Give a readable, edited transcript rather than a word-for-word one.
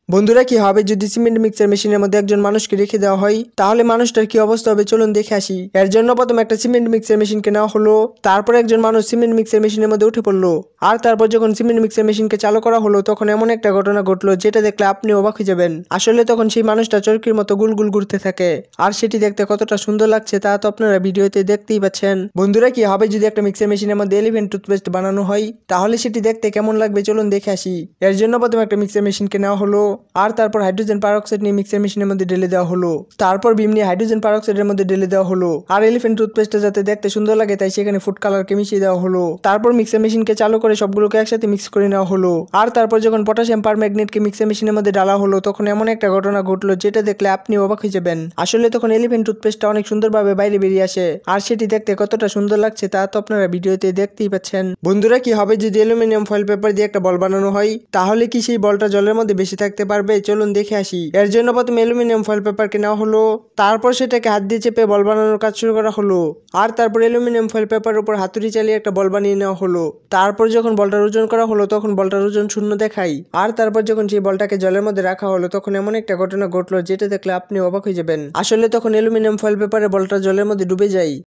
বন্ধুরা, কি হবে যদি সিমেন্ট মিক্সার মেশিনের মধ্যে একজন মানুষকে রেখে দেওয়া হয়? তাহলে মানুষটার কি অবস্থা হবে চলুন দেখে আসি। এর জন্য প্রথমে একটা সিমেন্ট মিক্সার মেশিনকে নেওয়া হলো। তারপর একজন মানুষ সিমেন্ট মিক্সার মেশিনের মধ্যে উঠে পড়লো। আর তারপর যখন সিমেন্ট মিক্সার মেশিনকে চালু করা হলো তখন এমন একটা ঘটনা ঘটলো যেটা দেখলে আপনি অবাক হয়ে যাবেন। আসলে তখন সেই মানুষটা চরকির মতো গুল গুল ঘুরতে থাকে। আর সেটি দেখতে কতটা সুন্দর লাগছে তা তো আপনারা ভিডিওতে দেখতেই পাচ্ছেন। বন্ধুরা, কি হবে যদি একটা মিক্সার মেশিনের মধ্যে এলিফ্যান্ট টুথপেস্ট বানানো হয়? তাহলে সেটি দেখতে কেমন লাগবে চলুন দেখে আসি। এর জন্য প্রথমে একটা মিক্সার মেশিনকে নেওয়া হলো। আর তারপর হাইড্রোজেন পারঅক্সাইড নিয়ে মিক্সার মেশিনের মধ্যে ঢেলে দেওয়া হলো। তারপর বিম নিয়ে হাইড্রোজেন পারঅক্সাইডের মধ্যে ঢেলে দেওয়া হলো। আর এলিফ্যান্ট টুথপেস্টটা যাতে দেখতে সুন্দর লাগে তাই সেখানে ফুড কালারকে মিশিয়ে দেওয়া হলো। তারপর মিক্সার মেশিনকে চালু করে সবগুলোকে একসাথে মিক্স করে নেওয়া হলো। আর তারপর যখন পটাশিয়াম পারম্যাগনেটকে মিক্সার মেশিনের মধ্যে ডালা হলো তখন এমন একটা ঘটনা ঘটলো যেটা দেখলে আপনি অবাক হয়ে যাবেন। আসলে তখন এলিফ্যান্ট টুথপেস্টটা অনেক সুন্দরভাবে বাইরে বেরিয়ে আসে। আর সেটি দেখতে কতটা সুন্দর লাগছে তা তো আপনারা ভিডিওতে দেখতেই পাচ্ছেন। বন্ধুরা, কি হবে যদি অ্যালুমিনিয়াম ফয়েল পেপার দিয়ে একটা বল বানানো হয়? তাহলে কি সেই বলটা জলের মধ্যে বেশি থাকতে পারবে চলুন দেখে আসি। এর জন্য প্রথমে অ্যালুমিনিয়াম ফয়েল পেপারকে নেওয়া হলো। তারপর সেটাকে হাত দিয়ে চেপে বল বানানোর কাজ শুরু করা হলো। আর তারপর অ্যালুমিনিয়াম ফয়েল পেপারের উপর হাতুড়ি চালিয়ে একটা বল বানিয়ে নেওয়া হলো। তারপর যখন বলটার ওজন করা হলো তখন বলটার ওজন শূন্য দেখাই। আর তারপর যখন সেই বলটাকে জলের মধ্যে রাখা হলো তখন এমন একটা ঘটনা ঘটলো যেটা দেখলে আপনি অবাক হয়ে যাবেন। আসলে তখন অ্যালুমিনিয়াম ফয়েল পেপারে বলটা জলের মধ্যে ডুবে যায়।